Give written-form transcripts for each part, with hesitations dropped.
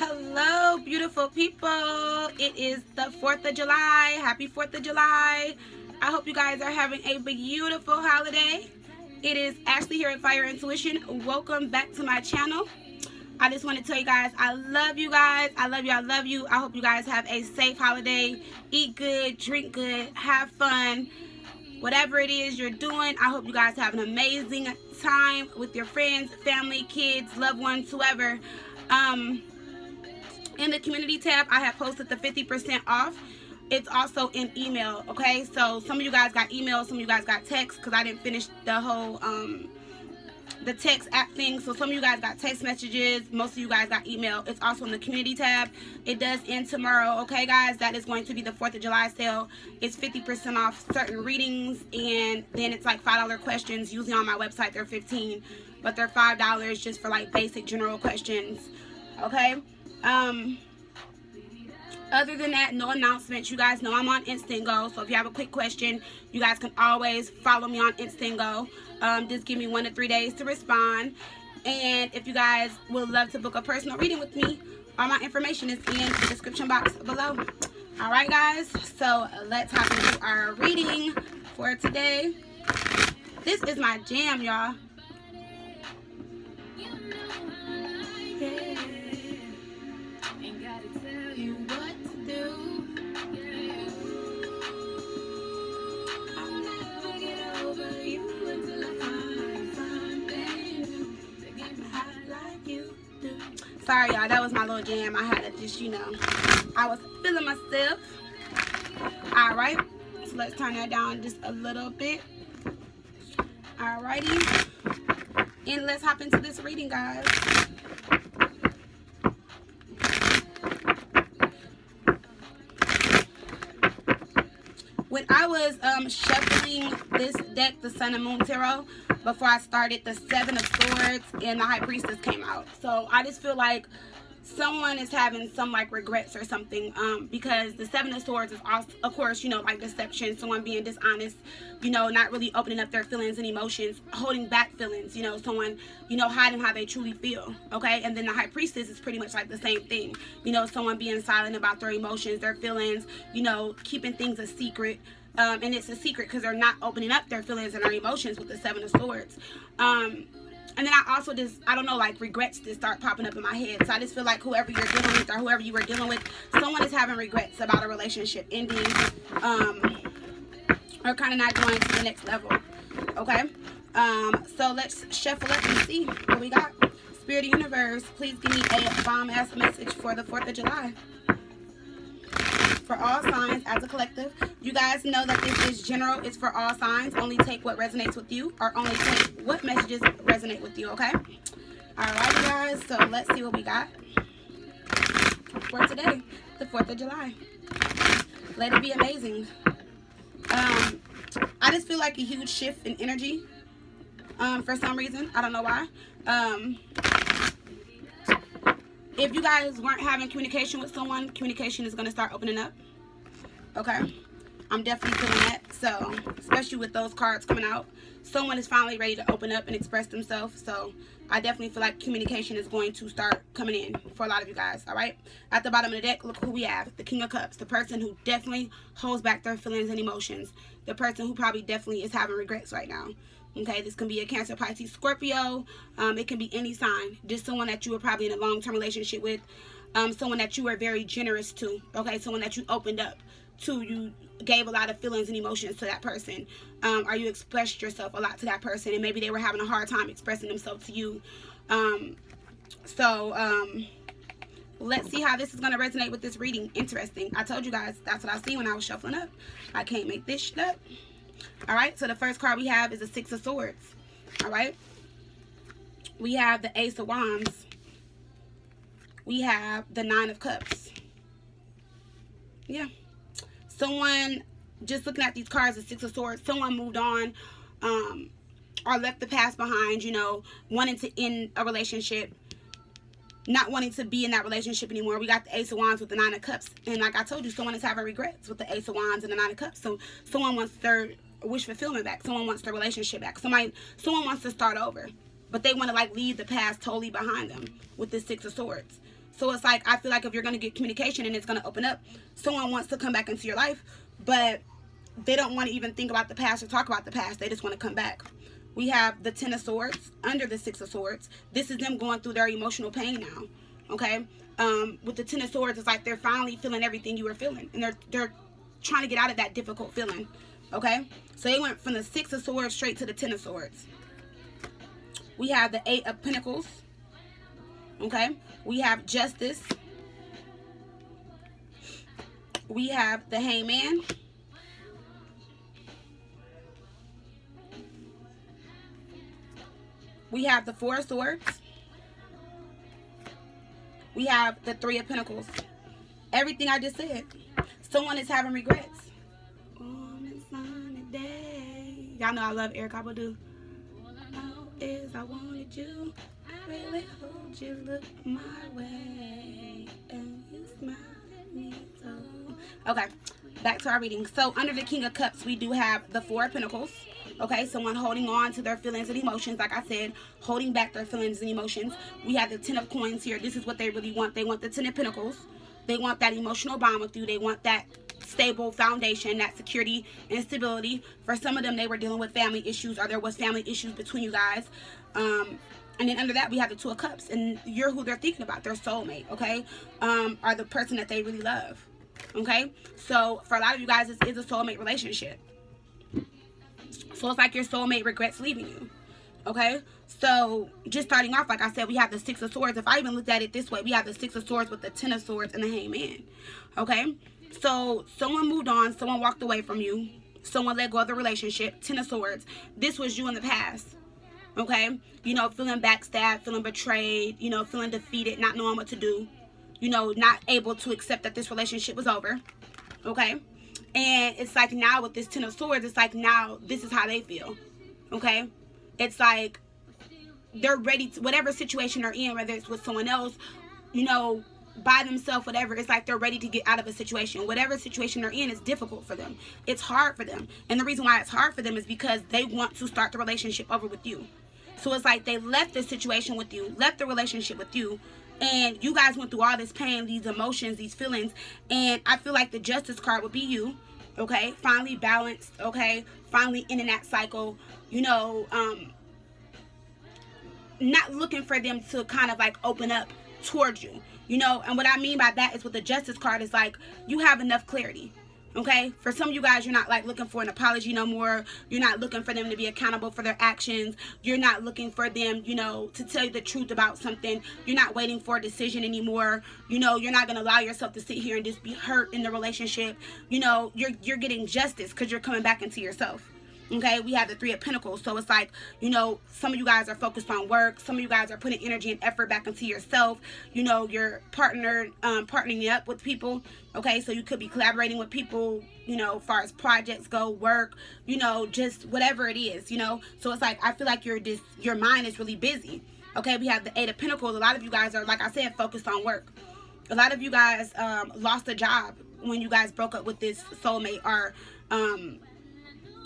Hello, beautiful people. It is the 4th of July. Happy 4th of July. I hope you guys are having a beautiful holiday. It is Ashley here at Fire Intuition. Welcome back to my channel. I just want to tell you guys, I love you guys. I love you. I love you. I hope you guys have a safe holiday. Eat good, drink good, have fun. Whatever it is you're doing, I hope you guys have an amazing time with your friends, family, kids, loved ones, whoever. In the community tab, I have posted the 50% off. It's also in email, okay? So some of you guys got email, some of you guys got text, because I didn't finish the whole the text app thing. So some of you guys got text messages, most of you guys got email. It's also in the community tab. It does end tomorrow, okay guys? That is going to be the 4th of July sale. It's 50% off certain readings, and then it's like $5 questions. Usually on my website they're $15, but they're $5 just for like basic general questions, okay? Other than that, no announcements. You guys know I'm on Instant Go, so if you have a quick question, you guys can always follow me on Instant Go. Just give me 1 to 3 days to respond. And if you guys would love to book a personal reading with me, all my information is in the description box below. Alright guys, so let's hop into our reading for today. This is my jam, y'all. Sorry y'all, that was my little jam. I had to just, you know, I was feeling myself. Alright, so let's turn that down just a little bit. Alrighty, and let's hop into this reading, guys. When I was shuffling this deck, the Sun and Moon Tarot, before I started, the 7 of Swords and the High Priestess came out. So I just feel like someone is having some like regrets or something, because the 7 of Swords is also, of course, you know, like deception, someone being dishonest, you know, not really opening up their feelings and emotions, holding back feelings, you know, someone, you know, hiding how they truly feel, okay? And then the High Priestess is pretty much like the same thing, you know, someone being silent about their emotions, their feelings, you know, keeping things a secret. And it's a secret because they're not opening up their feelings and their emotions with the 7 of Swords. And then I also just, I don't know, like regrets just start popping up in my head. So I just feel like whoever you're dealing with or whoever you were dealing with, someone is having regrets about a relationship ending, or kind of not going to the next level, okay? So let's shuffle up and see what we got. Spirit of Universe, please give me a bomb-ass message for the 4th of July. For all signs as a collective. You guys know that this is general. It's for all signs. Only take what resonates with you, or only take what messages resonate with you, okay? Alright, guys. So let's see what we got for today, the 4th of July. Let it be amazing. I just feel like a huge shift in energy for some reason. I don't know why. If you guys weren't having communication with someone, communication is going to start opening up. Okay? I'm definitely feeling that. So, especially with those cards coming out, someone is finally ready to open up and express themselves. So, I definitely feel like communication is going to start coming in for a lot of you guys. Alright? At the bottom of the deck, look who we have. The King of Cups. The person who definitely holds back their feelings and emotions. The person who probably definitely is having regrets right now. Okay, this can be a Cancer, Pisces, Scorpio. It can be any sign. Just someone that you were probably in a long-term relationship with. Someone that you were very generous to. Okay, someone that you opened up to. You gave a lot of feelings and emotions to that person. Or you expressed yourself a lot to that person. And maybe they were having a hard time expressing themselves to you. Let's see how this is going to resonate with this reading. Interesting. I told you guys, that's what I see when I was shuffling up. I can't make this shit up. Alright, so the first card we have is the 6 of Swords. Alright. We have the Ace of Wands. We have the 9 of Cups. Yeah. Someone, just looking at these cards, the 6 of Swords, someone moved on, or left the past behind, you know, wanting to end a relationship, not wanting to be in that relationship anymore. We got the Ace of Wands with the 9 of Cups. And like I told you, someone is having regrets with the Ace of Wands and the 9 of Cups. So someone wants their wish fulfillment back. Someone wants their relationship back. Someone wants to start over. But they want to like leave the past totally behind them with the 6 of Swords. So it's like, I feel like if you're going to get communication and it's going to open up, someone wants to come back into your life, but they don't want to even think about the past or talk about the past. They just want to come back. We have the Ten of Swords under the Six of Swords. This is them going through their emotional pain now, okay? With the Ten of Swords, it's like they're finally feeling everything you were feeling, and they're trying to get out of that difficult feeling, okay? So they went from the Six of Swords straight to the Ten of Swords. We have the Eight of Pentacles, okay? We have Justice. We have the Hangman. We have the Four of Swords. We have the Three of Pentacles. Everything I just said. Someone is having regrets. On a sunny day. Y'all know I love Erykah Badu. All I know is I wanted you. I really hoped you looked my way. And you smiled at me too. Okay, back to our reading. So under the King of Cups, we do have the Four of Pentacles. Okay, someone holding on to their feelings and emotions, like I said, holding back their feelings and emotions. We have the Ten of Coins here. This is what they really want. They want the Ten of Pentacles. They want that emotional bond with you. They want that stable foundation, that security and stability. For some of them, they were dealing with family issues, or there was family issues between you guys. And then under that, we have the Two of Cups. And you're who they're thinking about, their soulmate, okay? Or the person that they really love, okay? So for a lot of you guys, this is a soulmate relationship. So it's like your soulmate regrets leaving you, okay? So just starting off, like I said, we have the Six of Swords. If I even looked at it this way, we have the Six of Swords with the Ten of Swords and the Hangman, okay? So someone moved on, someone walked away from you, someone let go of the relationship. Ten of Swords. This was you in the past, okay? You know, feeling backstabbed, feeling betrayed, you know, feeling defeated, not knowing what to do, you know, not able to accept that this relationship was over, okay? And it's like now with this Ten of Swords, it's like now this is how they feel, okay? It's like they're ready to, whatever situation they're in, whether it's with someone else, you know, by themselves, whatever, it's like they're ready to get out of a situation. Whatever situation they're in is difficult for them. It's hard for them. And the reason why it's hard for them is because they want to start the relationship over with you. So it's like they left the situation with you, left the relationship with you, and you guys went through all this pain, these emotions, these feelings, and I feel like the Justice card would be you, okay? Finally balanced, okay? Finally in that cycle, you know, not looking for them to kind of like open up towards you, you know? And what I mean by that is with the Justice card is like you have enough clarity. Okay, for some of you guys, you're not like looking for an apology no more. You're not looking for them to be accountable for their actions. You're not looking for them, you know, to tell you the truth about something. You're not waiting for a decision anymore. You know, you're not going to allow yourself to sit here and just be hurt in the relationship. You know, you're getting justice because you're coming back into yourself. Okay, we have the Three of Pentacles. So it's like, you know, some of you guys are focused on work. Some of you guys are putting energy and effort back into yourself. You know, you're partnering up with people. Okay, so you could be collaborating with people, you know, as far as projects go, work, you know, just whatever it is, you know. So it's like, I feel like your mind is really busy. Okay, we have the Eight of Pentacles. A lot of you guys are, like I said, focused on work. A lot of you guys lost a job when you guys broke up with this soulmate, or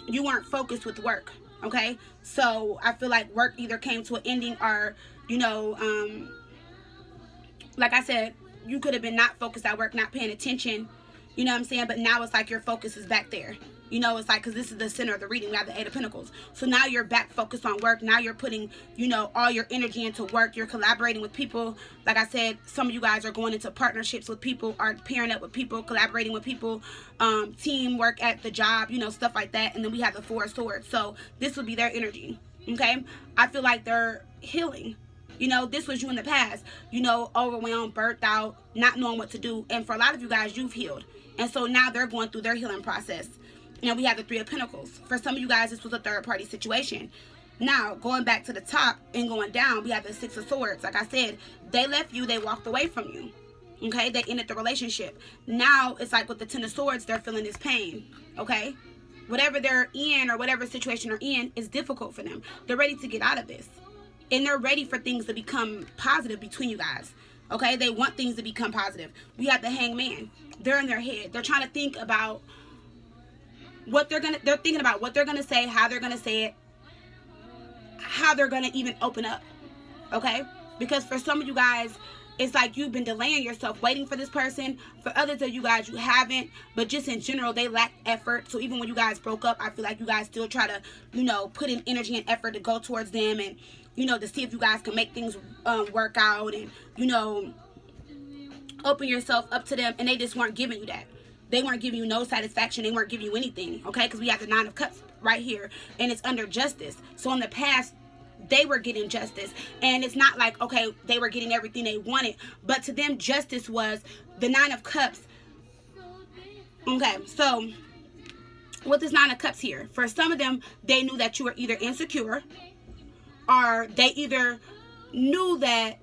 you weren't focused with work, okay? So I feel like work either came to an ending, or, you know, like I said, you could have been not focused at work, not paying attention, you know what I'm saying? But now it's like your focus is back there. You know, it's like, because this is the center of the reading. We have the Eight of Pentacles. So now you're back focused on work. Now you're putting, you know, all your energy into work. You're collaborating with people. Like I said, some of you guys are going into partnerships with people, are pairing up with people, collaborating with people, teamwork at the job, you know, stuff like that. And then we have the Four of Swords. So this will be their energy, okay? I feel like they're healing. You know, this was you in the past, you know, overwhelmed, burnt out, not knowing what to do. And for a lot of you guys, you've healed. And so now they're going through their healing process. Now we have the Three of Pentacles. For some of you guys, this was a third-party situation. Now, going back to the top and going down, we have the Six of Swords. Like I said, they left you, they walked away from you. Okay, they ended the relationship. Now, it's like with the Ten of Swords, they're feeling this pain. Okay, whatever they're in or whatever situation they're in is difficult for them. They're ready to get out of this. And they're ready for things to become positive between you guys. Okay, they want things to become positive. We have the Hangman. They're in their head. They're trying to think about what they're thinking about what they're gonna say, how they're gonna say it, how they're gonna even open up. Okay, because for some of you guys, it's like you've been delaying yourself, waiting for this person. For others of you guys, you haven't. But just in general, they lack effort. So even when you guys broke up, I feel like you guys still try to, you know, put in energy and effort to go towards them, and, you know, to see if you guys can make things work out, and, you know, open yourself up to them. And they just weren't giving you that. They weren't giving you no satisfaction. They weren't giving you anything, okay? Because we have the Nine of Cups right here, and it's under justice. So in the past, they were getting justice, and it's not like, okay, they were getting everything they wanted, but to them, justice was the Nine of Cups. Okay, so with this Nine of Cups here, for some of them, they knew that you were either insecure, or they either knew that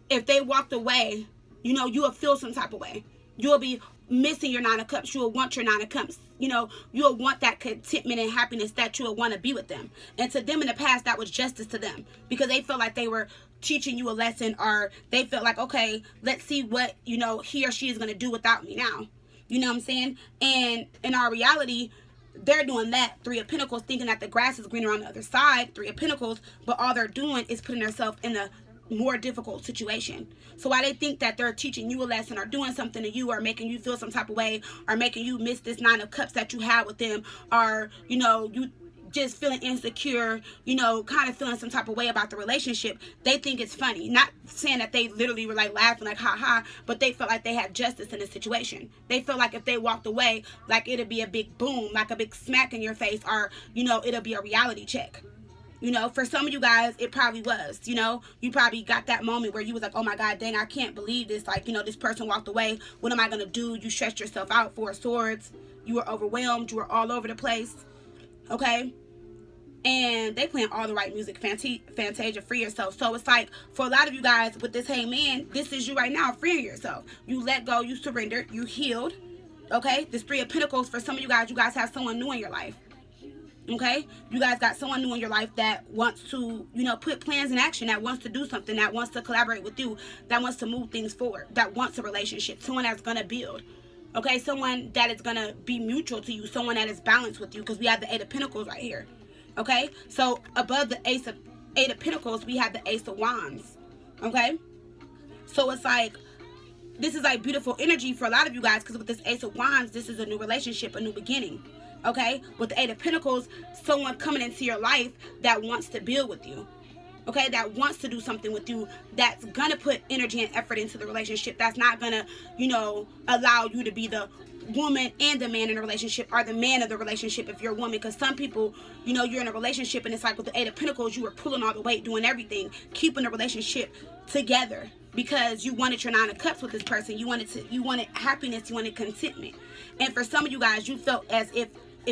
if they walked away, you know, you will feel some type of way. You'll be missing your Nine of Cups. You'll want your Nine of Cups. You know, you'll want that contentment and happiness that you'll want to be with them. And to them in the past, that was justice to them, because they felt like they were teaching you a lesson, or they felt like, okay, let's see what, you know, he or she is going to do without me now. You know what I'm saying? And in our reality, they're doing that. Three of Pentacles, thinking that the grass is greener on the other side. Three of Pentacles, but all they're doing is putting themselves in a more difficult situation. So while they think that they're teaching you a lesson, or doing something to you, or making you feel some type of way, or making you miss this Nine of Cups that you had with them, or, you know, you just feeling insecure, you know, kind of feeling some type of way about the relationship, they think it's funny. Not saying that they literally were like laughing like ha ha, but they felt like they had justice in the situation. They felt like if they walked away, like it'd be a big boom, like a big smack in your face, or, you know, it'll be a reality check. You know, for some of you guys, it probably was, you know, you probably got that moment where you was like, oh my God, dang, I can't believe this. Like, you know, this person walked away. What am I going to do? You stretched yourself out. Four of Swords. You were overwhelmed. You were all over the place. Okay. And they playing all the right music. Fantasia, free yourself. So it's like, for a lot of you guys with this Hangman, this is you right now, freeing yourself. You let go. You surrendered. You healed. Okay. This Three of Pentacles, for some of you guys have someone new in your life. Okay, you guys got someone new in your life that wants to, you know, put plans in action, that wants to do something, that wants to collaborate with you, that wants to move things forward, that wants a relationship, someone that's going to build. Okay, someone that is going to be mutual to you, someone that is balanced with you, because we have the Eight of Pentacles right here. Okay, so above the Eight of Pentacles, we have the Ace of Wands. Okay, so it's like, this is like beautiful energy for a lot of you guys, because with this Ace of Wands, this is a new relationship, a new beginning. Okay, with the Eight of Pentacles, someone coming into your life that wants to build with you. Okay, that wants to do something with you, that's gonna put energy and effort into the relationship, that's not gonna, you know, allow you to be the woman and the man in a relationship, or the man of the relationship if you're a woman. Because some people, you know, you're in a relationship and it's like with the Eight of Pentacles, you were pulling all the weight, doing everything, keeping the relationship together, because you wanted your Nine of Cups with this person. You wanted happiness, you wanted contentment. And for some of you guys, you felt as if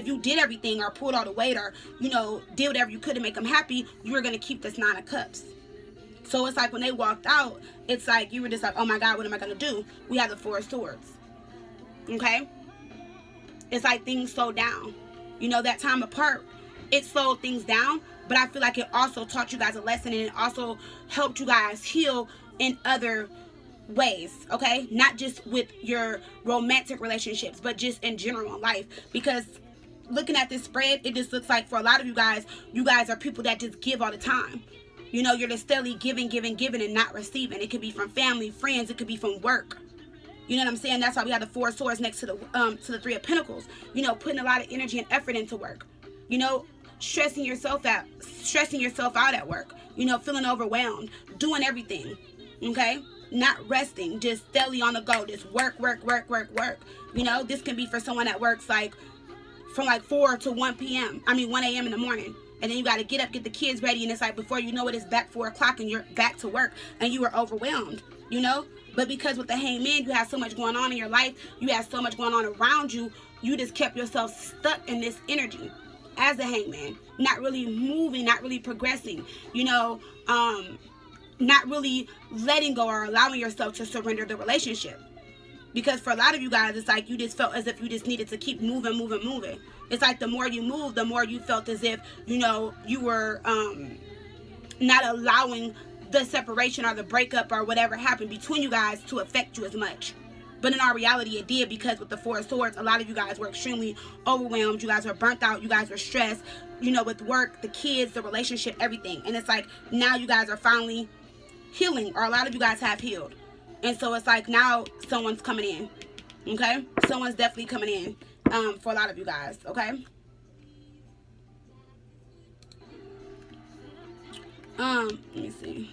you did everything, or pulled all the weight, or, you know, did whatever you could to make them happy, you were going to keep this Nine of Cups. So it's like when they walked out, it's like you were just like, oh my God, what am I going to do? We have the Four of Swords. Okay? It's like things slowed down. You know, that time apart, it slowed things down, but I feel like it also taught you guys a lesson, and it also helped you guys heal in other ways. Okay? Not just with your romantic relationships, but just in general in life. Because looking at this spread, it just looks like for a lot of you guys are people that just give all the time. You know, you're just steadily giving and not receiving. It could be from family, friends, it could be from work. You know what I'm saying? That's why we have the Four of Swords next to the Three of Pentacles. You know, putting a lot of energy and effort into work. You know, stressing yourself out at work. You know, feeling overwhelmed, doing everything. Okay? Not resting, just steadily on the go, just work. You know, this can be for someone that works like from like 4 to 1 a.m. in the morning. And then you got to get up, get the kids ready, and it's like before you know it, it's back 4 o'clock and you're back to work, and you were overwhelmed, you know? But because with the Hangman, you have so much going on in your life, you have so much going on around you, you just kept yourself stuck in this energy as a Hangman, not really moving, not really progressing, you know, not really letting go or allowing yourself to surrender the relationship. Because for a lot of you guys, it's like you just felt as if you just needed to keep moving. It's like the more you move, the more you felt as if, you know, you were not allowing the separation or the breakup or whatever happened between you guys to affect you as much. But in our reality, it did, because with the Four of Swords, a lot of you guys were extremely overwhelmed. You guys were burnt out. You guys were stressed, you know, with work, the kids, the relationship, everything. And it's like now you guys are finally healing, or a lot of you guys have healed. And so it's like now someone's coming in. Okay? Someone's definitely coming in for a lot of you guys. Okay? Let me see.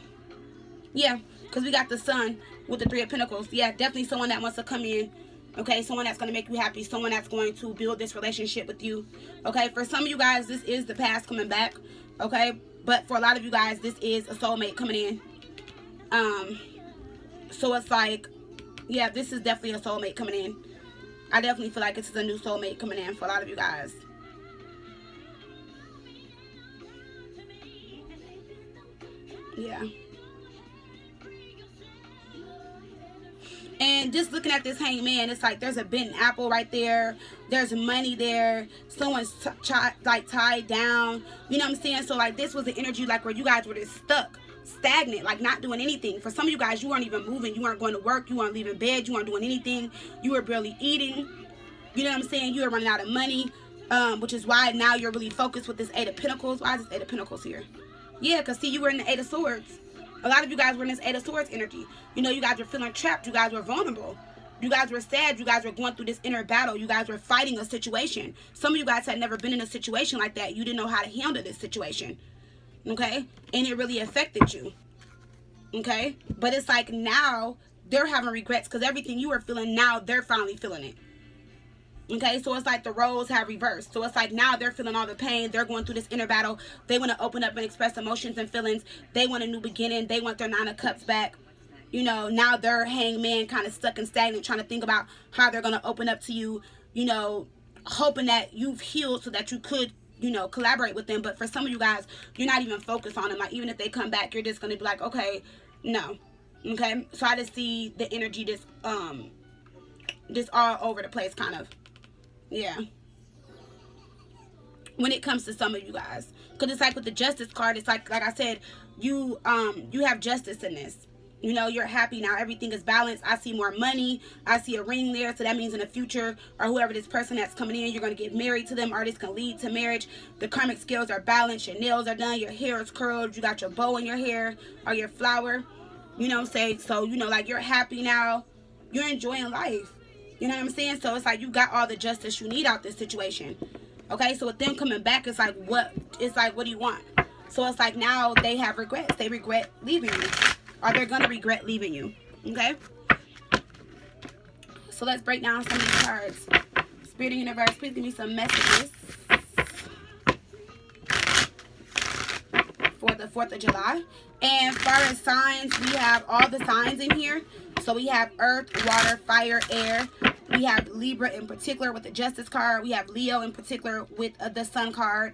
Yeah, because we got the Sun with the Three of Pentacles. Yeah, definitely someone that wants to come in. Okay, someone that's going to make you happy. Someone that's going to build this relationship with you. Okay, for some of you guys, this is the past coming back. Okay, but for a lot of you guys, this is a soulmate coming in. So it's like, yeah, this is definitely a soulmate coming in. I definitely feel like this is a new soulmate coming in for a lot of you guys. Yeah. And just looking at this Hangman, it's like there's a bitten apple right there. There's money there. Someone's tied down. You know what I'm saying? So like this was the energy like where you guys were just stuck, stagnant, like not doing anything. For some of you guys, you weren't even moving. You weren't going to work. You weren't leaving bed. You weren't doing anything. You were barely eating. You know what I'm saying? You were running out of money, which is why now you're really focused with this Eight of Pentacles. Why is this Eight of Pentacles here? Yeah, because see, you were in the Eight of Swords. A lot of you guys were in this Eight of Swords energy. You know, you guys were feeling trapped. You guys were vulnerable. You guys were sad. You guys were going through this inner battle. You guys were fighting a situation. Some of you guys had never been in a situation like that. You didn't know how to handle this situation. Okay? And it really affected you. Okay? But it's like now they're having regrets because everything you were feeling, now they're finally feeling it. Okay, so it's like the roles have reversed. So it's like now they're feeling all the pain. They're going through this inner battle. They want to open up and express emotions and feelings. They want a new beginning. They want their Nine of Cups back. You know, now they're Hangman, kind of stuck and stagnant, trying to think about how they're going to open up to you, you know, hoping that you've healed so that you could, you know, collaborate with them. But for some of you guys, you're not even focused on them. Like, even if they come back, you're just going to be like, okay, no. Okay, so I just see the energy just all over the place, kind of. Yeah, when it comes to some of you guys, because it's like with the Justice card, it's like I said, you have justice in this. You know, you're happy now. Everything is balanced. I see more money. I see a ring there. So that means in the future, or whoever this person that's coming in, you're going to get married to them, or this can lead to marriage. The karmic scales are balanced. Your nails are done. Your hair is curled. You got your bow in your hair, or your flower. You know what I'm saying? So, you know, like, you're happy now. You're enjoying life. You know what I'm saying? So it's like you got all the justice you need out this situation. Okay, so with them coming back, it's like, what do you want? So it's like now they have regrets. They regret leaving you, or they're gonna regret leaving you. Okay, so let's break down some of these cards. Spirit of Universe, please give me some messages for the 4th of July. And as far as signs, we have all the signs in here. So we have Earth, Water, Fire, Air. We have Libra in particular with the Justice card. We have Leo in particular with the Sun card.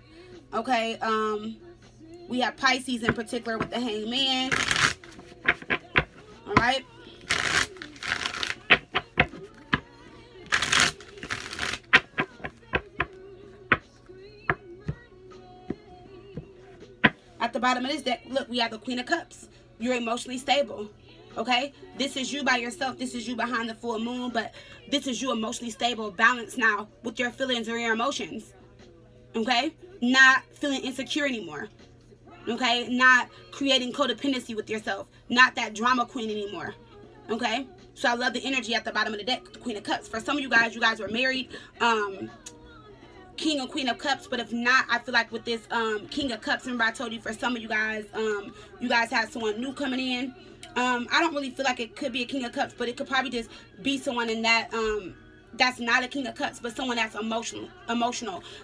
Okay. We have Pisces in particular with the Hangman. All right. At the bottom of this deck, look, we have the Queen of Cups. You're emotionally stable. Okay, this is you by yourself. This is you behind the full moon, but this is you emotionally stable, balanced now with your feelings or your emotions. Okay, not feeling insecure anymore. Okay, not creating codependency with yourself, not that drama queen anymore. Okay, so I love the energy at the bottom of the deck, the Queen of Cups. For some of you guys were married, King and Queen of Cups. But if not, I feel like with this King of Cups, remember I told you for some of you guys have someone new coming in. I don't really feel like it could be a King of Cups, but it could probably just be someone in that that's not a King of Cups, but someone that's emotional,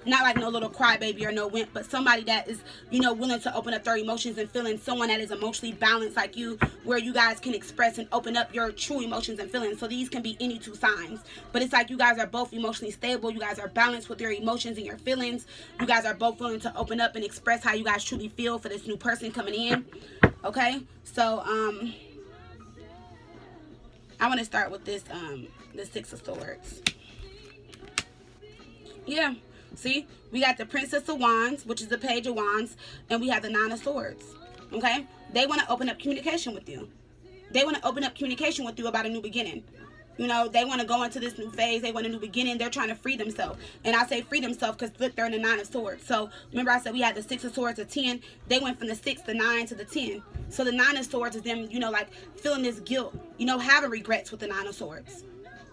not like no little crybaby or no wimp, but somebody that is, you know, willing to open up their emotions and feelings. Someone that is emotionally balanced like you, where you guys can express and open up your true emotions and feelings. So these can be any two signs, but it's like you guys are both emotionally stable. You guys are balanced with your emotions and your feelings. You guys are both willing to open up and express how you guys truly feel for this new person coming in. Okay, so I want to start with this the Six of Swords. Yeah, see, we got the Princess of Wands, which is the Page of Wands, and we have the Nine of Swords. Okay, they want to open up communication with you. They want to open up communication with you about a new beginning. You know, they want to go into this new phase. They want a new beginning. They're trying to free themselves. And I say free themselves because look, they're in the 9 of Swords. So remember I said we had the 6 of Swords to 10. They went from the 6, the 9 to the 10. So the 9 of Swords is them, you know, like feeling this guilt. You know, having regrets with the 9 of Swords.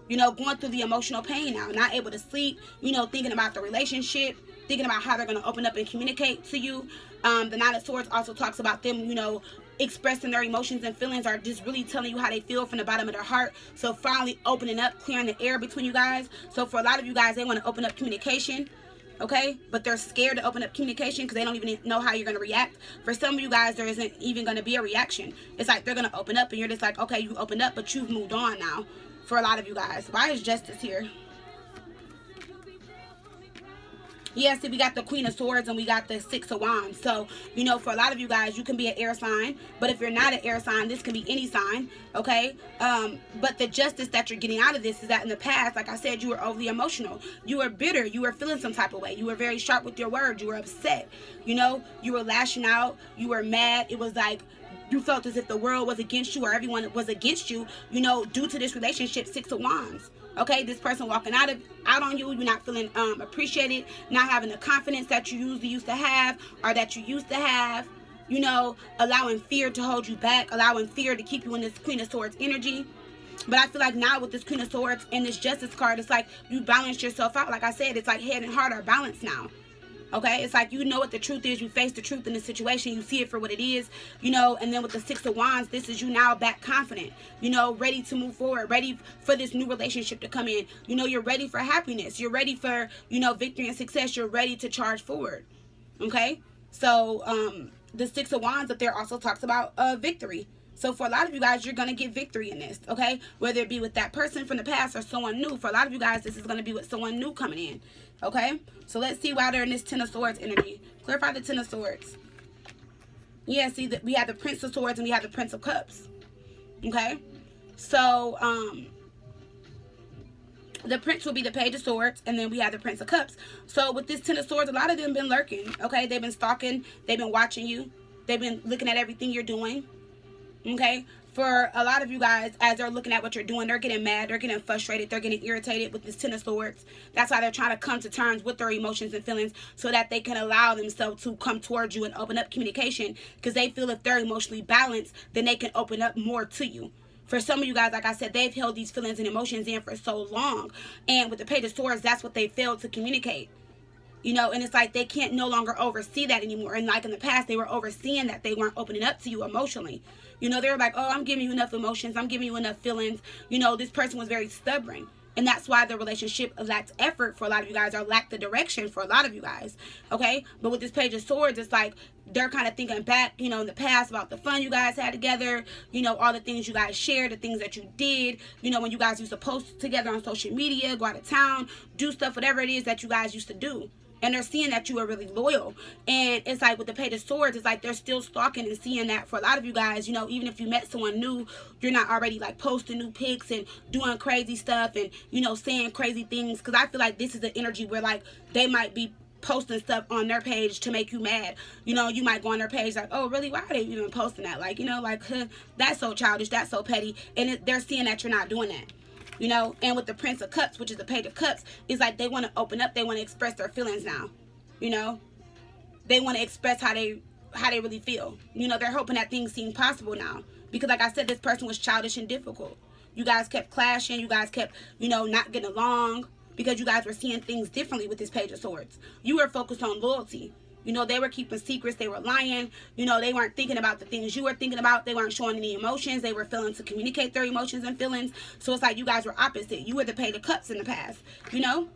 You know, going through the emotional pain now. Not able to sleep. You know, thinking about the relationship. Thinking about how they're going to open up and communicate to you. The 9 of Swords also talks about them, you know, expressing their emotions and feelings, are just really telling you how they feel from the bottom of their heart. So finally opening up, clearing the air between you guys. So for a lot of you guys, they want to open up communication, okay, but they're scared to open up communication because they don't even know how you're going to react. For some of you guys, there isn't even going to be a reaction. It's like they're going to open up and you're just like, okay, you opened up, but you've moved on now. For a lot of you guys, why is Justice here? Yeah, see, we got the Queen of Swords and we got the 6 of Wands. So, you know, for a lot of you guys, you can be an air sign. But if you're not an air sign, this can be any sign, okay? But the justice that you're getting out of this is that in the past, like I said, you were overly emotional. You were bitter. You were feeling some type of way. You were very sharp with your words. You were upset. You know, you were lashing out. You were mad. It was like you felt as if the world was against you or everyone was against you, you know, due to this relationship, 6 of Wands. Okay, this person walking out on you, you're not feeling appreciated, not having the confidence that you usually used to have or that you used to have, you know, allowing fear to hold you back, allowing fear to keep you in this Queen of Swords energy. But I feel like now with this Queen of Swords and this Justice card, it's like you balance yourself out. Like I said, it's like head and heart are balanced now. Okay, it's like you know what the truth is. You face the truth in the situation. You see it for what it is, you know. And then with the 6 of Wands, this is you now back confident, you know, ready to move forward, ready for this new relationship to come in. You know, you're ready for happiness. You're ready for, you know, victory and success. You're ready to charge forward. Okay, so the 6 of Wands up there also talks about victory. So for a lot of you guys, you're going to get victory in this, okay? Whether it be with that person from the past or someone new. For a lot of you guys, this is going to be with someone new coming in, okay? So let's see why they're in this 10 of Swords energy. Clarify the 10 of Swords. Yeah, see, we have the Prince of Swords and we have the Prince of Cups, okay? So, the Prince will be the Page of Swords, and then we have the Prince of Cups. So with this 10 of Swords, a lot of them been lurking, okay? They've been stalking. They've been watching you. They've been looking at everything you're doing. Okay, for a lot of you guys, as they're looking at what you're doing, they're getting mad, they're getting frustrated, they're getting irritated with this 10 of Swords. That's why they're trying to come to terms with their emotions and feelings so that they can allow themselves to come towards you and open up communication, because they feel if they're emotionally balanced, then they can open up more to you. For some of you guys, like I said, they've held these feelings and emotions in for so long, and with the Page of Swords, that's what they failed to communicate. You know, and it's like they can't no longer oversee that anymore. And like in the past, they were overseeing that they weren't opening up to you emotionally. You know, they were like, oh, I'm giving you enough emotions. I'm giving you enough feelings. You know, this person was very stubborn. And that's why the relationship lacked effort for a lot of you guys, or lacked the direction for a lot of you guys. Okay? But with this Page of Swords, it's like they're kind of thinking back, you know, in the past about the fun you guys had together. You know, all the things you guys shared, the things that you did. You know, when you guys used to post together on social media, go out of town, do stuff, whatever it is that you guys used to do. And they're seeing that you are really loyal. And it's like with the Page of Swords, it's like they're still stalking and seeing that. For a lot of you guys, you know, even if you met someone new, you're not already like posting new pics and doing crazy stuff and, you know, saying crazy things. Because I feel like this is the energy where like they might be posting stuff on their page to make you mad. You know, you might go on their page like, oh, really? Why are they even posting that? Like, you know, like, that's so childish. That's so petty. And they're seeing that you're not doing that. You know, and with the Prince of Cups, which is the Page of Cups, it's like they want to open up. They want to express their feelings now. You know, they want to express how they really feel. You know, they're hoping that things seem possible now. Because like I said, this person was childish and difficult. You guys kept clashing. You guys kept, you know, not getting along. Because you guys were seeing things differently with this Page of Swords. You were focused on loyalty. You know, they were keeping secrets. They were lying. You know, they weren't thinking about the things you were thinking about. They weren't showing any emotions. They were failing to communicate their emotions and feelings. So it's like you guys were opposite. You were the Page of Cups in the past, you know?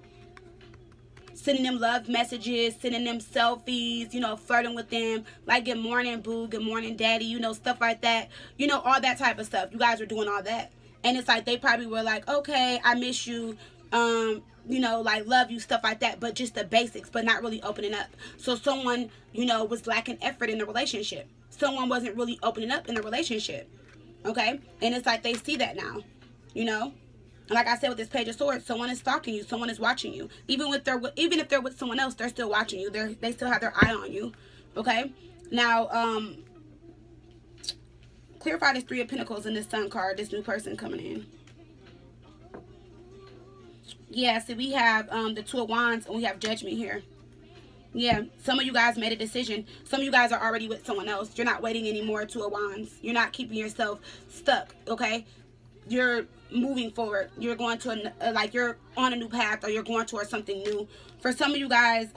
Sending them love messages, sending them selfies, you know, flirting with them. Like, good morning, boo. Good morning, daddy. You know, stuff like that. You know, all that type of stuff. You guys were doing all that. And it's like they probably were like, okay, I miss you. You know, like, love you, stuff like that, but just the basics, but not really opening up. So someone, you know, was lacking effort in the relationship. Someone wasn't really opening up in the relationship, okay? And it's like they see that now, you know? And like I said, with this Page of Swords, someone is stalking you, someone is watching you. Even if they're with someone else, they're still watching you. They still have their eye on you, okay? Now, clarify this Three of Pentacles in this Sun card, this new person coming in. Yeah, see, we have the Two of Wands, and we have Judgment here. Yeah, some of you guys made a decision. Some of you guys are already with someone else. You're not waiting anymore. Two of Wands. You're not keeping yourself stuck, okay? You're moving forward. You're going to, like, you're on a new path, or you're going towards something new. For some of you guys,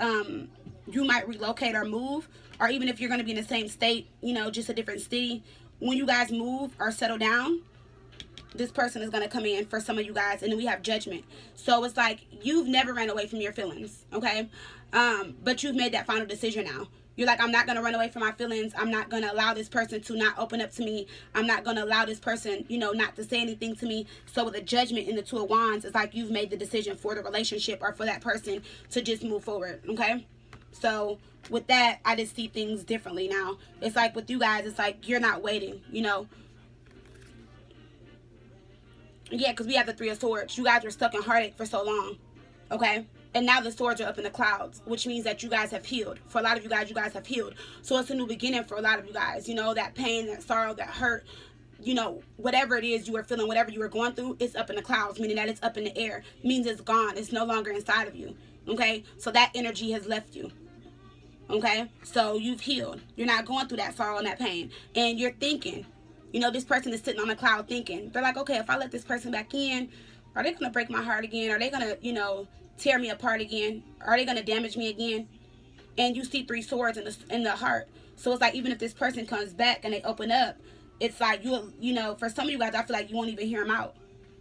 you might relocate or move, or even if you're going to be in the same state, you know, just a different city. When you guys move or settle down, this person is going to come in for some of you guys. And then we have Judgment. So it's like you've never ran away from your feelings, okay? But you've made that final decision now. You're like, I'm not going to run away from my feelings. I'm not going to allow this person to not open up to me. I'm not going to allow this person, you know, not to say anything to me. So with the Judgment in the Two of Wands, it's like you've made the decision for the relationship or for that person to just move forward, okay? So with that, I just see things differently now. It's like with you guys, it's like you're not waiting, you know. Yeah, because we have the Three of Swords. You guys were stuck in heartache for so long, okay? And now the swords are up in the clouds, which means that you guys have healed. For a lot of you guys have healed. So it's a new beginning for a lot of you guys. You know, that pain, that sorrow, that hurt, you know, whatever it is you were feeling, whatever you were going through, it's up in the clouds, meaning that it's up in the air. It means it's gone. It's no longer inside of you, okay? So that energy has left you, okay? So you've healed. You're not going through that sorrow and that pain. And you're thinking, you know, this person is sitting on the cloud thinking. They're like, okay, if I let this person back in, are they going to break my heart again? Are they going to, you know, tear me apart again? Are they going to damage me again? And you see three swords in the heart. So it's like, even if this person comes back and they open up, it's like, you know, for some of you guys, I feel like you won't even hear them out.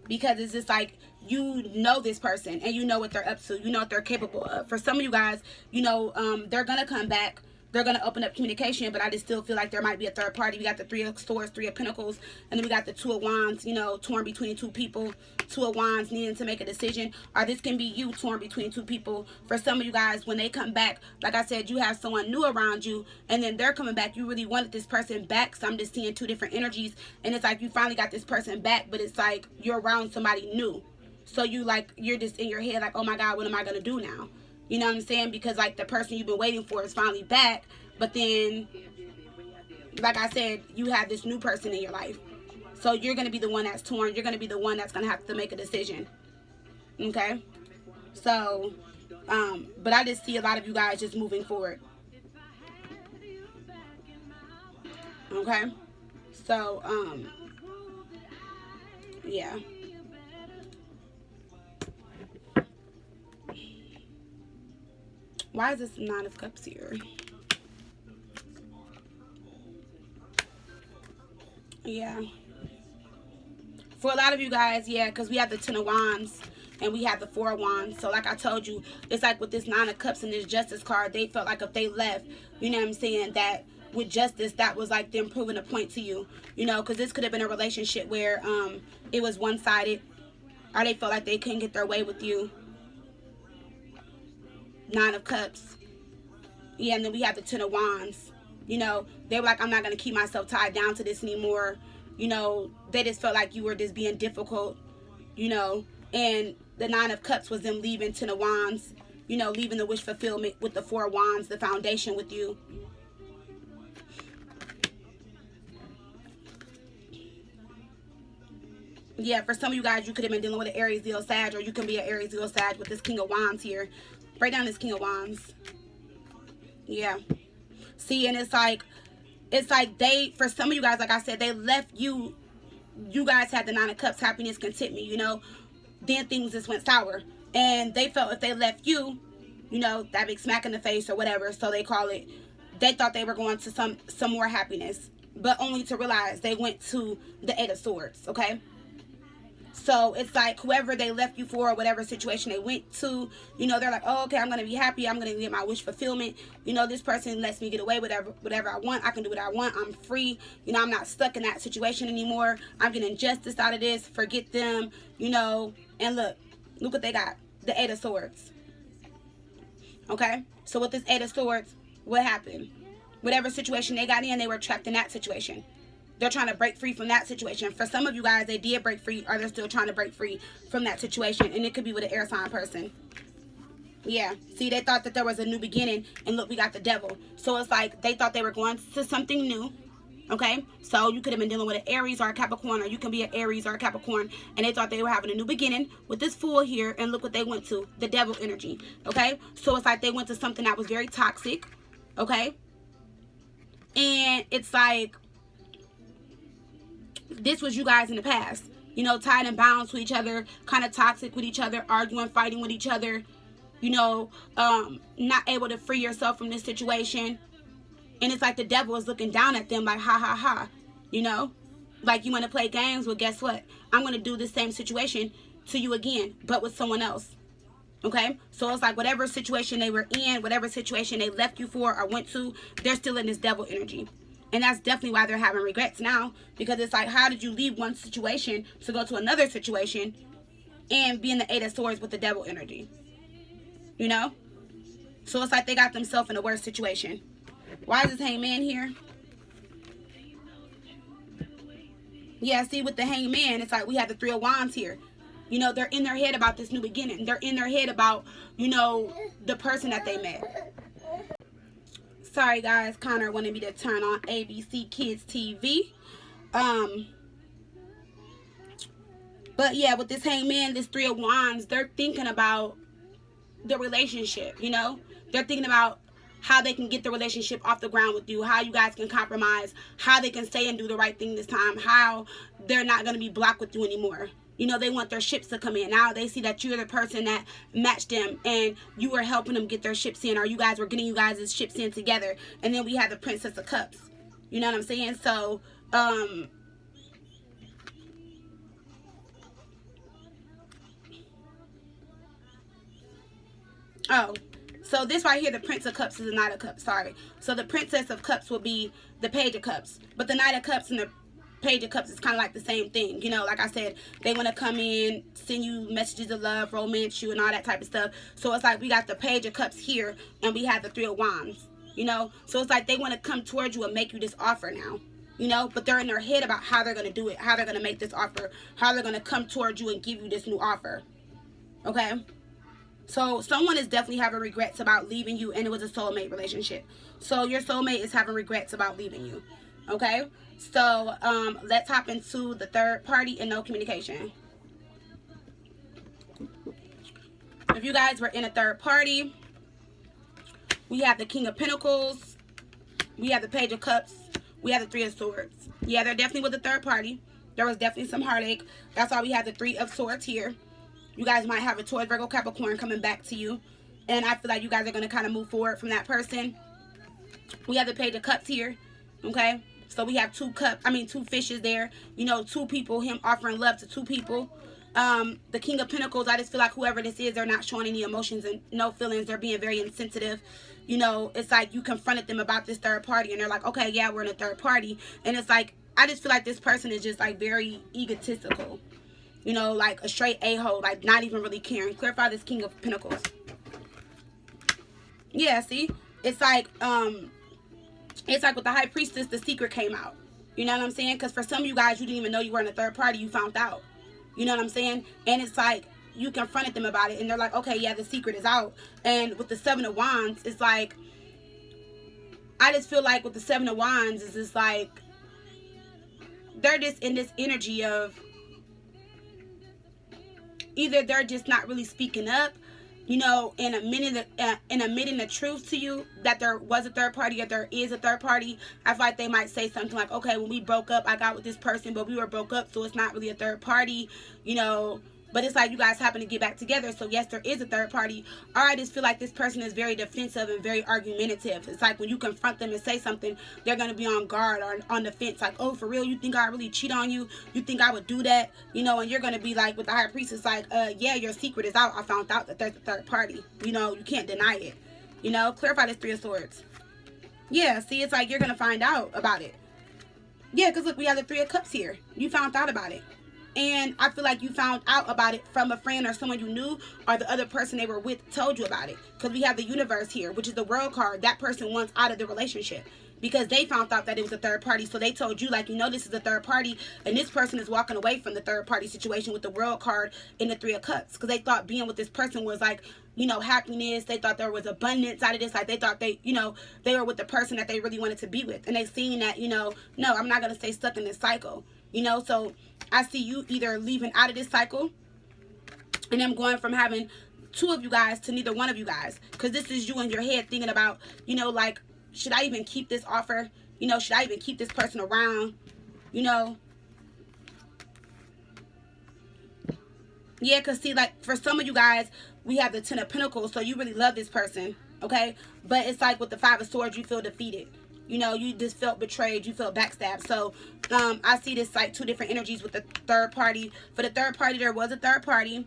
Because it's just like, you know this person and you know what they're up to. You know what they're capable of. For some of you guys, you know, they're going to come back. They're going to open up communication, but I just still feel like there might be a third party. We got the Three of Swords, Three of Pentacles, and then we got the Two of Wands, you know, torn between two people. Two of Wands needing to make a decision. Or this can be you torn between two people. For some of you guys, when they come back, like I said, you have someone new around you, and then they're coming back. You really wanted this person back, so I'm just seeing two different energies. And it's like you finally got this person back, but it's like you're around somebody new. So you're just in your head like, oh my God, what am I going to do now? You know what I'm saying? Because like the person you've been waiting for is finally back. But then, like I said, you have this new person in your life. So you're going to be the one that's torn. You're going to be the one that's going to have to make a decision. Okay? So, but I just see a lot of you guys just moving forward. Okay? So, yeah. Why is this Nine of Cups here? Yeah. For a lot of you guys, yeah, because we have the Ten of Wands and we have the Four of Wands. So like I told you, it's like with this Nine of Cups and this Justice card, they felt like if they left, you know what I'm saying, that with Justice, that was like them proving a point to you, you know, because this could have been a relationship where it was one-sided, or they felt like they couldn't get their way with you. Nine of Cups. Yeah, and then we have the Ten of Wands. You know, they were like, I'm not going to keep myself tied down to this anymore. You know, they just felt like you were just being difficult, you know. And the Nine of Cups was them leaving Ten of Wands, you know, leaving the wish fulfillment with the Four of Wands, the foundation with you. Yeah, for some of you guys, you could have been dealing with an Aries, Leo, Sag, or you can be an Aries, Leo, Sag with this King of Wands here. Break down this King of Wands. Yeah. See, and it's like they, for some of you guys, like I said, they left you. You guys had the Nine of Cups, happiness, contentment, you know. Then things just went sour. And they felt if they left you, you know, that big smack in the face or whatever, so they call it, they thought they were going to some more happiness. But only to realize they went to the Eight of Swords, okay? So it's like whoever they left you for or whatever situation they went to, you know, they're like, oh, okay, I'm going to be happy. I'm going to get my wish fulfillment. You know, this person lets me get away with whatever I want. I can do what I want. I'm free. You know, I'm not stuck in that situation anymore. I'm getting justice out of this. Forget them, you know. And look what they got. The Eight of Swords. Okay? So with this Eight of Swords, what happened? Whatever situation they got in, they were trapped in that situation. They're trying to break free from that situation. For some of you guys, they did break free, or they're still trying to break free from that situation. And it could be with an air sign person. Yeah. See, they thought that there was a new beginning. And look, we got the Devil. So it's like they thought they were going to something new. Okay, so you could have been dealing with an Aries or a Capricorn, or you can be an Aries or a Capricorn, and they thought they were having a new beginning with this Fool here, and look what they went to, the Devil energy. Okay, so it's like they went to something that was very toxic. Okay, and it's like this was you guys in the past, you know, tied and bound to each other, kind of toxic with each other, arguing, fighting with each other, you know, not able to free yourself from this situation. And it's like the devil is looking down at them like, ha, ha, ha, you know, like you want to play games. Well, guess what? I'm going to do the same situation to you again, but with someone else. Okay, so it's like whatever situation they were in, whatever situation they left you for or went to, they're still in this devil energy. And that's definitely why they're having regrets now, because it's like, how did you leave one situation to go to another situation and be in the 8 of Swords with the devil energy? You know? So it's like they got themselves in a worse situation. Why is this Hangman here? Yeah, see, with the Hangman, it's like we have the 3 of Wands here. You know, they're in their head about this new beginning. They're in their head about, you know, the person that they met. Sorry, guys. Connor wanted me to turn on ABC Kids TV. But, yeah, with this Hangman, this 3 of Wands, they're thinking about the relationship, you know? They're thinking about how they can get the relationship off the ground with you, how you guys can compromise, how they can stay and do the right thing this time, how they're not going to be blocked with you anymore. You know, they want their ships to come in. Now they see that you're the person that matched them and you were helping them get their ships in, or you guys were getting you guys' ships in together. And then we have the Princess of Cups. You know what I'm saying? So, so this right here, the Prince of Cups is the Knight of Cups, sorry. So the Princess of Cups will be the Page of Cups. But the Knight of Cups and the Page of Cups is kind of like the same thing. You know, like I said, they want to come in, send you messages of love, romance you, and all that type of stuff. So it's like we got the Page of Cups here, and we have the 3 of Wands, you know. So it's like they want to come towards you and make you this offer now, you know. But they're in their head about how they're going to do it, how they're going to make this offer, how they're going to come towards you and give you this new offer, okay? So someone is definitely having regrets about leaving you, and it was a soulmate relationship. So your soulmate is having regrets about leaving you. Okay? So let's hop into the third party and no communication. If you guys were in a third party, we have the King of Pentacles, we have the Page of Cups, we have the 3 of Swords. Yeah, they're definitely with the third party. There was definitely some heartache. That's why we have the 3 of Swords here. You guys might have a Taurus, Virgo, Capricorn coming back to you. And I feel like you guys are going to kind of move forward from that person. We have the Page of Cups here. Okay? So we have 2 fishes there. You know, 2 people. Him offering love to 2 people. The King of Pentacles, I just feel like whoever this is, they're not showing any emotions and no feelings. They're being very insensitive. You know, it's like you confronted them about this third party. And they're like, okay, yeah, we're in a third party. And it's like, I just feel like this person is just like very egotistical. You know, like a straight a-hole, like not even really caring. Clarify this King of Pentacles. Yeah, see? It's like with the High Priestess, the secret came out. You know what I'm saying? Because for some of you guys, you didn't even know you were in a third party. You found out. You know what I'm saying? And it's like you confronted them about it. And they're like, okay, yeah, the secret is out. And with the 7 of Wands, it's like, I just feel like with the 7 of Wands, it's just like, they're just in this energy of, either they're just not really speaking up, you know, and admitting the truth to you that there was a third party or there is a third party. I feel like they might say something like, okay, when we broke up, I got with this person, but we were broke up, so it's not really a third party, you know. But it's like you guys happen to get back together, so yes, there is a third party. Or I just feel like this person is very defensive and very argumentative. It's like when you confront them and say something, they're going to be on guard or on the fence. Like, oh, for real? You think I really cheat on you? You think I would do that? You know, and you're going to be like, with the High Priestess, like, yeah, your secret is out. I found out that there's a third party. You know, you can't deny it. You know, clarify this 3 of Swords. Yeah, see, it's like you're going to find out about it. Yeah, because look, we have the 3 of Cups here. You found out about it. And I feel like you found out about it from a friend or someone you knew, or the other person they were with told you about it. Because we have the Universe here, which is the World card. That person wants out of the relationship. because they found out that it was a third party. So they told you, like, you know, this is a third party, and this person is walking away from the third party situation with the World card and the Three of Cups, because they thought being with this person was like, you know, happiness. They thought there was abundance out of this. Like, they thought they, you know, they were with the person that they really wanted to be with, and they seen that, you know, no, I'm not going to stay stuck in this cycle, you know. So I see you either leaving out of this cycle and them going from having two of you guys to neither one of you guys, because this is you in your head thinking about, you know, like, should I even keep this offer? You know, should I even keep this person around? You know, yeah, because see, like, for some of you guys, we have the Ten of Pentacles, so you really love this person, okay? But it's like with the Five of Swords, you feel defeated. You know, you just felt betrayed. You felt backstabbed. So I see this like two different energies with the third party. For the third party, there was a third party.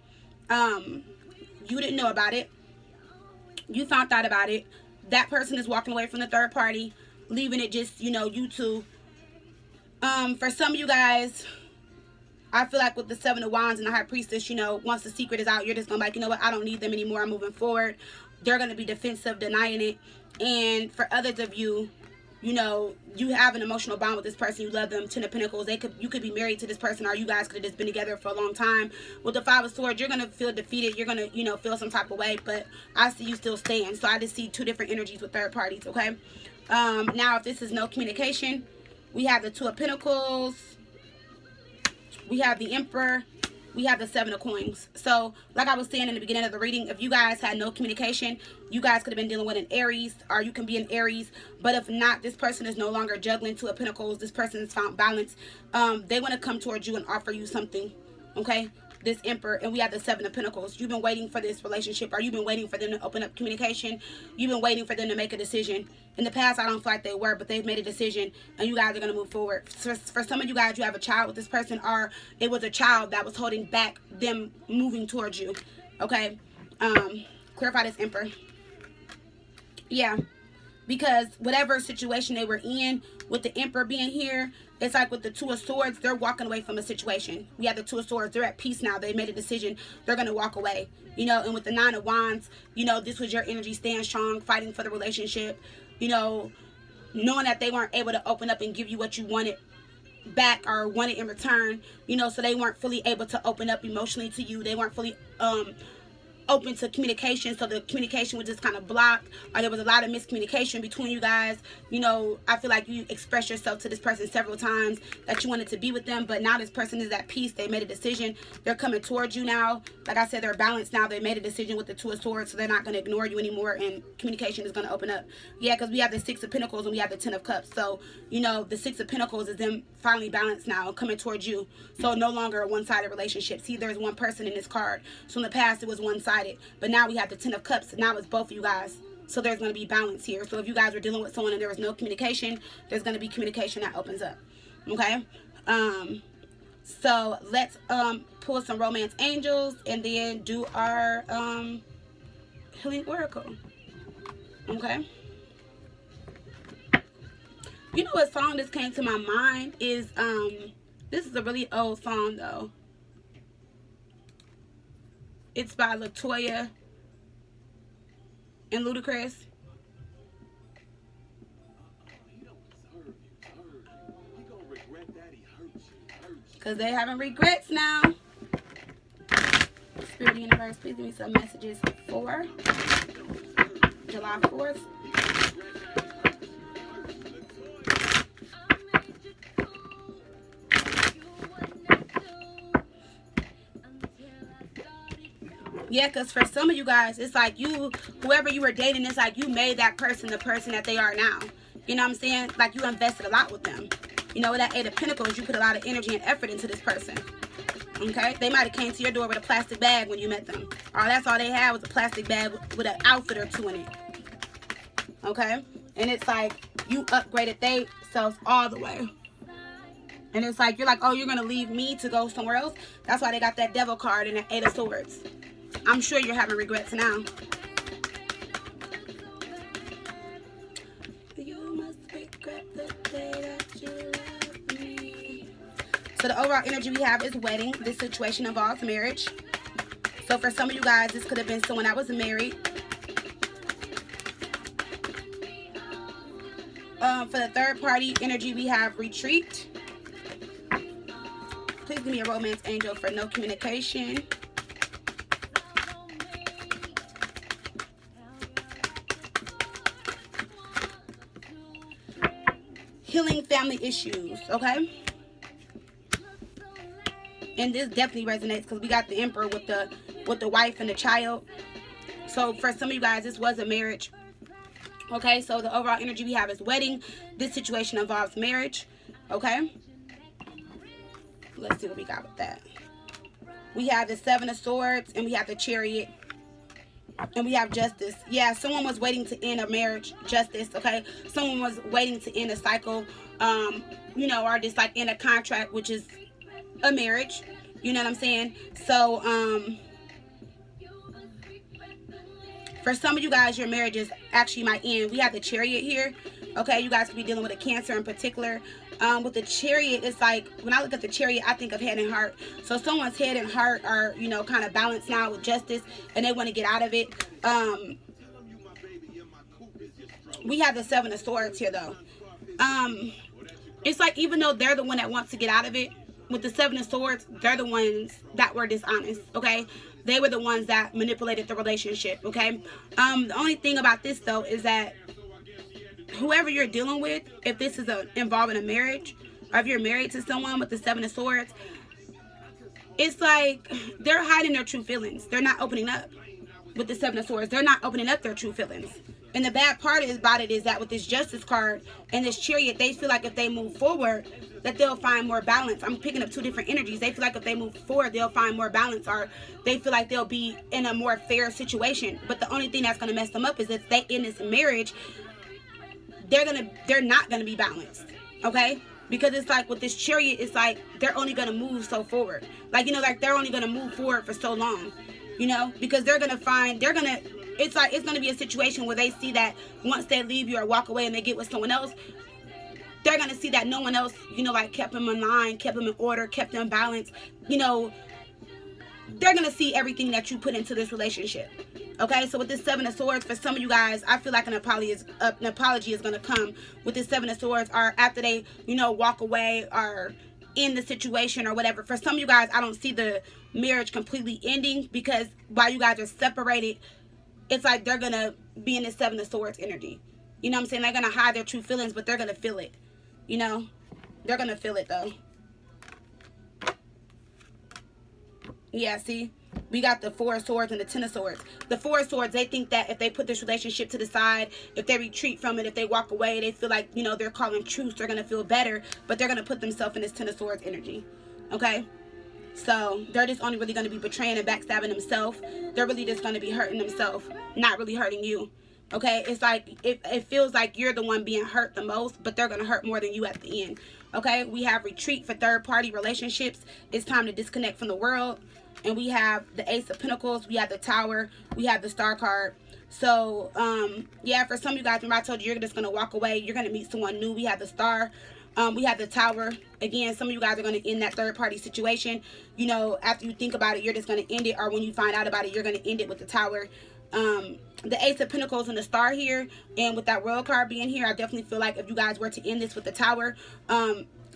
You didn't know about it. You found out about it. That person is walking away from the third party, leaving it just, you know, you two. For some of you guys, I feel like with the Seven of Wands and the High Priestess, you know, once the secret is out, you're just going to be like, you know what, I don't need them anymore. I'm moving forward. They're going to be defensive, denying it. And for others of you, you know, you have an emotional bond with this person. You love them. Ten of Pentacles. You could be married to this person, or you guys could have just been together for a long time. With the Five of Swords, you're going to feel defeated. You're going to, you know, feel some type of way. But I see you still staying. So I just see two different energies with third parties, okay? Now, if this is no communication, we have the Two of Pentacles. We have the Emperor. We have the Seven of Coins. So, like I was saying in the beginning of the reading, if you guys had no communication, you guys could have been dealing with an Aries, or you can be an Aries. But if not, this person is no longer juggling Two of Pentacles. This person has found balance. They want to come towards you and offer you something, okay? This Emperor, and we have the Seven of Pentacles. You've been waiting for this relationship, or you've been waiting for them to open up communication. You've been waiting for them to make a decision. In the past, I don't feel like they were, but they've made a decision, and you guys are going to move forward. For some of you guys, you have a child with this person, or it was a child that was holding back them moving towards you, okay? Clarify this Emperor. Yeah, because whatever situation they were in, with the Emperor being here, it's like with the Two of Swords, they're walking away from a situation. We have the Two of Swords. They're at peace now. They made a decision. They're going to walk away. You know, and with the Nine of Wands, you know, this was your energy, staying strong, fighting for the relationship. You know, knowing that they weren't able to open up and give you what you wanted back or wanted in return. You know, so they weren't fully able to open up emotionally to you. They weren't fully open to communication, so the communication was just kind of blocked, or there was a lot of miscommunication between you guys. You know, I feel like you expressed yourself to this person several times that you wanted to be with them, but now this person is at peace. They made a decision. They're coming towards you now. Like I said, they're balanced now. They made a decision with the Two of Swords, so they're not going to ignore you anymore, and communication is going to open up. Yeah, because we have the Six of Pentacles and we have the Ten of Cups. So, you know, the Six of Pentacles is them finally balanced now, coming towards you. So no longer a one-sided relationship. See, there's one person in this card. So in the past, it was one-sided. But now we have the Ten of Cups. Now it's both of you guys. So there's going to be balance here. So if you guys were dealing with someone and there was no communication, there's going to be communication that opens up. Okay? So let's pull some romance angels and then do our healing oracle. Okay? You know what song this came to my mind is, this is a really old song though. It's by LaToya and Ludacris. Because they having regrets now. Spirit Universe, please give me some messages for July 4th. Yeah, because for some of you guys, it's like you, whoever you were dating, it's like you made that person the person that they are now. You know what I'm saying? Like you invested a lot with them. You know, with that Eight of Pentacles, you put a lot of energy and effort into this person. Okay? They might have came to your door with a plastic bag when you met them. Or that's all they had was a plastic bag with an outfit or two in it. Okay? And it's like you upgraded themselves all the way. And it's like, you're like, oh, you're going to leave me to go somewhere else? That's why they got that Devil card and that Eight of Swords. I'm sure you're having regrets now. You must regret the day that you left me. So the overall energy we have is wedding. This situation involves marriage. So for some of you guys, this could have been someone that was married. For the third party energy, we have retreat. Please give me a romance angel for no communication. Healing family issues, okay? And this definitely resonates because we got the Emperor with the wife and the child. So for some of you guys, this was a marriage. Okay, so the overall energy we have is wedding. This situation involves marriage. Okay, let's see what we got with that. We have the Seven of Swords, and we have the Chariot, and we have Justice. Yeah, someone was waiting to end a marriage. Justice. Okay, someone was waiting to end a cycle, you know, or just like end a contract, which is a marriage. You know what I'm saying? So for some of you guys, your marriages actually might end. We have the Chariot here. Okay, you guys could be dealing with a Cancer in particular. With the Chariot, it's like, when I look at the Chariot, I think of head and heart. So someone's head and heart are, you know, kind of balanced now with Justice, and they want to get out of it. We have the Seven of Swords here, though. It's like, even though they're the one that wants to get out of it, with the Seven of Swords, they're the ones that were dishonest, okay? They were the ones that manipulated the relationship, okay? The only thing about this, though, is that whoever you're dealing with, if this is involving a marriage, or if you're married to someone with the Seven of Swords, it's like they're hiding their true feelings. They're not opening up with the Seven of Swords. They're not opening up their true feelings. And the bad part about it is that with this Justice card and this Chariot, they feel like if they move forward, that they'll find more balance. I'm picking up two different energies. They feel like if they move forward, they'll find more balance, or they feel like they'll be in a more fair situation. But the only thing that's going to mess them up is if they in this marriage, they're not gonna be balanced, okay? Because it's like with this Chariot, it's like they're only gonna move so forward, like, you know, like they're only gonna move forward for so long, you know, because it's like it's gonna be a situation where they see that once they leave you or walk away and they get with someone else, they're gonna see that no one else, you know, like kept them in line, kept them in order, kept them balanced, you know. They're gonna see everything that you put into this relationship. Okay, so with this Seven of Swords, for some of you guys, I feel like an apology is going to come with this Seven of Swords, or after they, you know, walk away or in the situation or whatever. For some of you guys, I don't see the marriage completely ending, because while you guys are separated, it's like they're going to be in this Seven of Swords energy. You know what I'm saying? They're going to hide their true feelings, but they're going to feel it. You know? They're going to feel it, though. Yeah, see? We got the Four of Swords and the Ten of Swords. The Four of Swords, they think that if they put this relationship to the side, if they retreat from it, if they walk away, they feel like, you know, they're calling truce, they're going to feel better, but they're going to put themselves in this Ten of Swords energy. Okay? So, they're just only really going to be betraying and backstabbing themselves. They're really just going to be hurting themselves, not really hurting you. Okay? It's like, it feels like you're the one being hurt the most, but they're going to hurt more than you at the end. Okay? We have retreat for third-party relationships. It's time to disconnect from the world. And we have the Ace of Pentacles, we have the Tower, we have the Star card. So, yeah, for some of you guys, remember I told you you're just going to walk away. You're going to meet someone new. We have the Star. We have the Tower. Again, some of you guys are going to end that third-party situation. You know, after you think about it, you're just going to end it. Or when you find out about it, you're going to end it with the Tower. The Ace of Pentacles and the Star here. And with that Royal card being here, I definitely feel like if you guys were to end this with the Tower,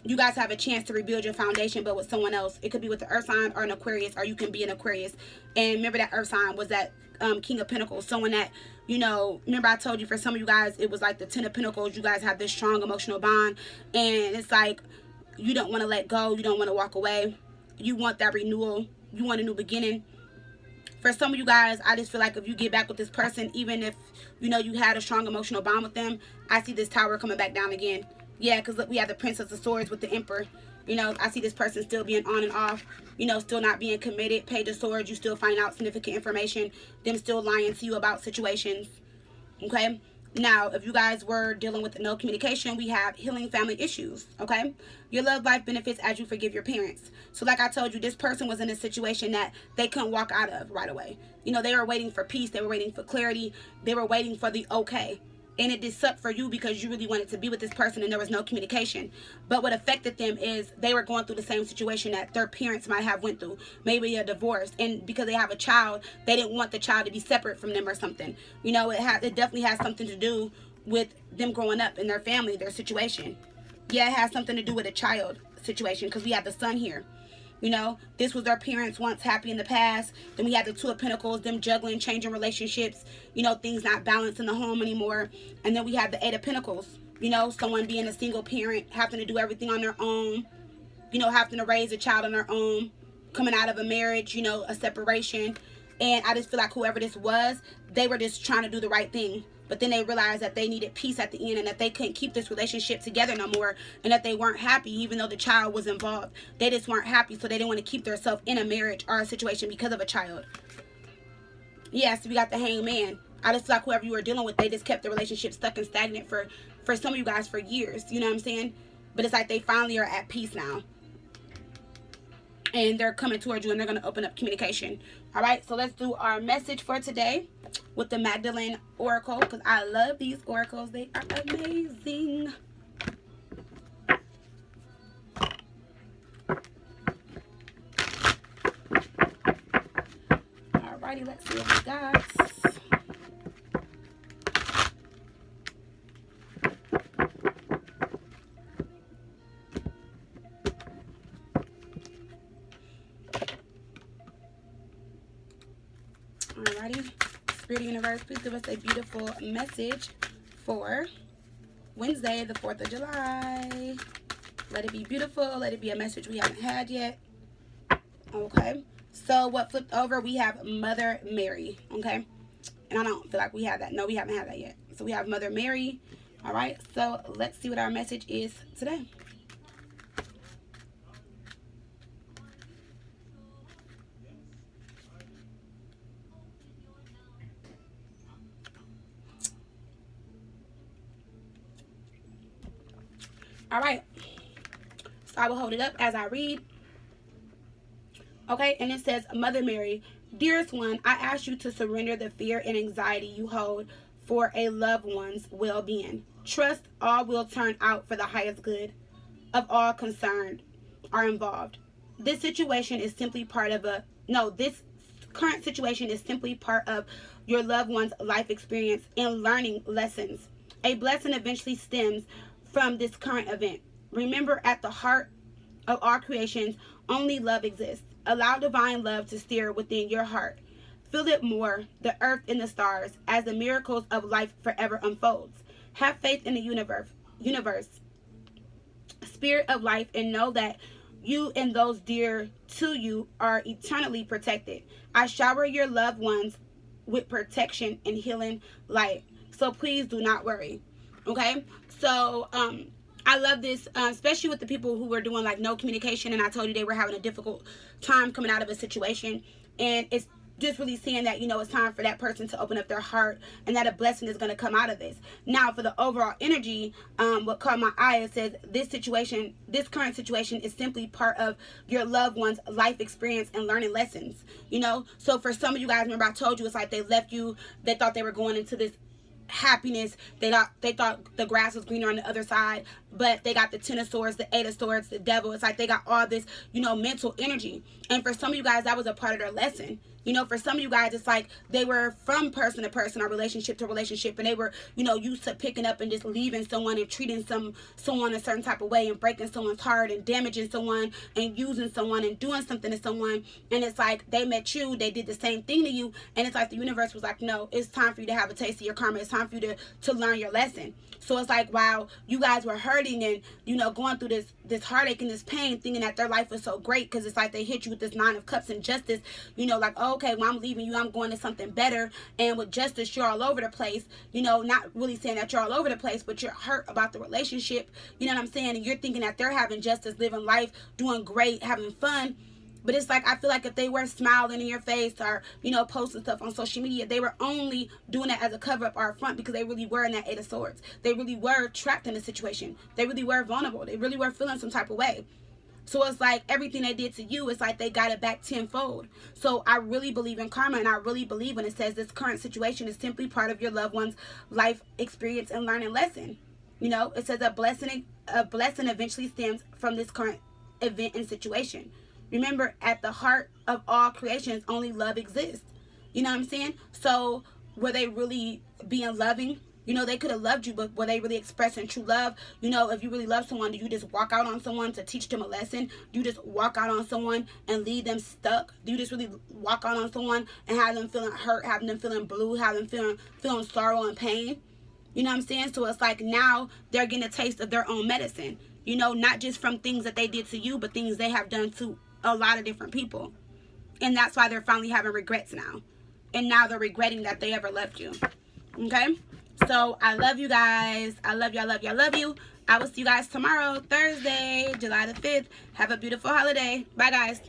you guys have a chance to rebuild your foundation, but with someone else. It could be with the Earth sign or an Aquarius, or you can be an Aquarius. And remember that Earth sign was that King of Pentacles. Someone that, you know, remember I told you for some of you guys, it was like the Ten of Pentacles. You guys have this strong emotional bond. And it's like, you don't want to let go. You don't want to walk away. You want that renewal. You want a new beginning. For some of you guys, I just feel like if you get back with this person, even if, you know, you had a strong emotional bond with them, I see this Tower coming back down again. Yeah, because look, we have the Princess of Swords with the Emperor. You know, I see this person still being on and off. You know, still not being committed. Page of Swords, you still find out significant information. Them still lying to you about situations. Okay? Now, if you guys were dealing with no communication, we have healing family issues. Okay? Your love life benefits as you forgive your parents. So like I told you, this person was in a situation that they couldn't walk out of right away. You know, they were waiting for peace. They were waiting for clarity. They were waiting for the okay. And it just sucked for you because you really wanted to be with this person and there was no communication. But what affected them is they were going through the same situation that their parents might have went through. Maybe a divorce. And because they have a child, they didn't want the child to be separate from them or something. You know, it definitely has something to do with them growing up in their family, their situation. Yeah, it has something to do with a child situation, because we have the sun here. You know, this was their parents once happy in the past. Then we had the Two of Pentacles, them juggling, changing relationships, you know, things not balanced in the home anymore. And then we have the Eight of Pentacles, you know, someone being a single parent, having to do everything on their own, you know, having to raise a child on their own, coming out of a marriage, you know, a separation. And I just feel like whoever this was, they were just trying to do the right thing. But then they realized that they needed peace at the end, and that they couldn't keep this relationship together no more, and that they weren't happy even though the child was involved. They just weren't happy, so they didn't want to keep themselves in a marriage or a situation because of a child. Yes, we got the Hanged Man. I just feel like whoever you were dealing with, they just kept the relationship stuck and stagnant for some of you guys for years. You know what I'm saying? But it's like they finally are at peace now. And they're coming towards you, and they're going to open up communication. All right, so let's do our message for today with the Magdalene Oracle, because I love these oracles. They are amazing. Alrighty, let's see what we got. Alrighty, Spirit Universe, please give us a beautiful message for Wednesday, the 4th of July. Let it be beautiful. Let it be a message we haven't had yet. Okay, so what flipped over, we have Mother Mary. Okay, and I don't feel like we have that. No, we haven't had that yet. So we have Mother Mary. All right, so let's see what our message is today. All right, so I will hold it up as I read. Okay, and it says, Mother Mary, dearest one, I ask you to surrender the fear and anxiety you hold for a loved one's well-being. Trust all will turn out for the highest good of all concerned are involved. This situation is simply part of this current situation is simply part of your loved one's life experience and learning lessons. A blessing eventually stems from this current event. Remember, at the heart of all creations, only love exists. Allow divine love to steer within your heart. Feel it more, the earth and the stars, as the miracles of life forever unfolds. Have faith in the universe, spirit of life, and know that you and those dear to you are eternally protected. I shower your loved ones with protection and healing light. So please do not worry. Okay, so I love this, especially with the people who were doing like no communication, and I told you they were having a difficult time coming out of a situation, and it's just really seeing that, you know, it's time for that person to open up their heart, and that a blessing is going to come out of this. Now, for the overall energy, what caught my eye, it says this current situation is simply part of your loved one's life experience and learning lessons. You know, so for some of you guys, remember I told you, it's like they left you, they thought they were going into this happiness, they thought the grass was greener on the other side, but they got the Ten of Swords, the Eight of Swords, the Devil. It's like they got all this, you know, mental energy. And for some of you guys, that was a part of their lesson. You know, for some of you guys, it's like they were from person to person or relationship to relationship, and they were, you know, used to picking up and just leaving someone and treating someone a certain type of way, and breaking someone's heart and damaging someone and using someone and doing something to someone. And it's like they met you, they did the same thing to you, and it's like the universe was like, no, it's time for you to have a taste of your karma. It's time for you to learn your lesson. So it's like, wow, you guys were hurting and, you know, going through this heartache and this pain, thinking that their life was so great, because it's like they hit you with this Nine of Cups and justice, you know, like, oh, okay, well, I'm leaving you, I'm going to something better. And with justice, you're all over the place, you know, not really saying that you're all over the place, but you're hurt about the relationship, you know what I'm saying? And you're thinking that they're having justice, living life, doing great, having fun. But it's like, I feel like if they were smiling in your face or, you know, posting stuff on social media, they were only doing that as a cover-up or a front, because they really were in that Eight of Swords. They really were trapped in the situation. They really were vulnerable. They really were feeling some type of way. So it's like everything they did to you, it's like they got it back tenfold. So I really believe in karma, and I really believe when it says this current situation is simply part of your loved one's life experience and learning lesson. You know, it says a blessing eventually stems from this current event and situation. Remember, at the heart of all creations, only love exists. You know what I'm saying? So were they really being loving? You You know, they could have loved you, but were they really expressing true love? You know, if you really love someone, do you just walk out on someone to teach them a lesson? Do you just walk out on someone and leave them stuck? Do you just really walk out on someone and have them feeling hurt, have them feeling blue, have them feeling sorrow and pain? You know what I'm saying? So it's like now they're getting a taste of their own medicine. You know, not just from things that they did to you, but things they have done to a lot of different people. And that's why they're finally having regrets now. And now they're regretting that they ever left you. Okay? So I love you guys. I love you. I love you. I love you. I will see you guys tomorrow, Thursday, July the 5th. Have a beautiful holiday. Bye, guys.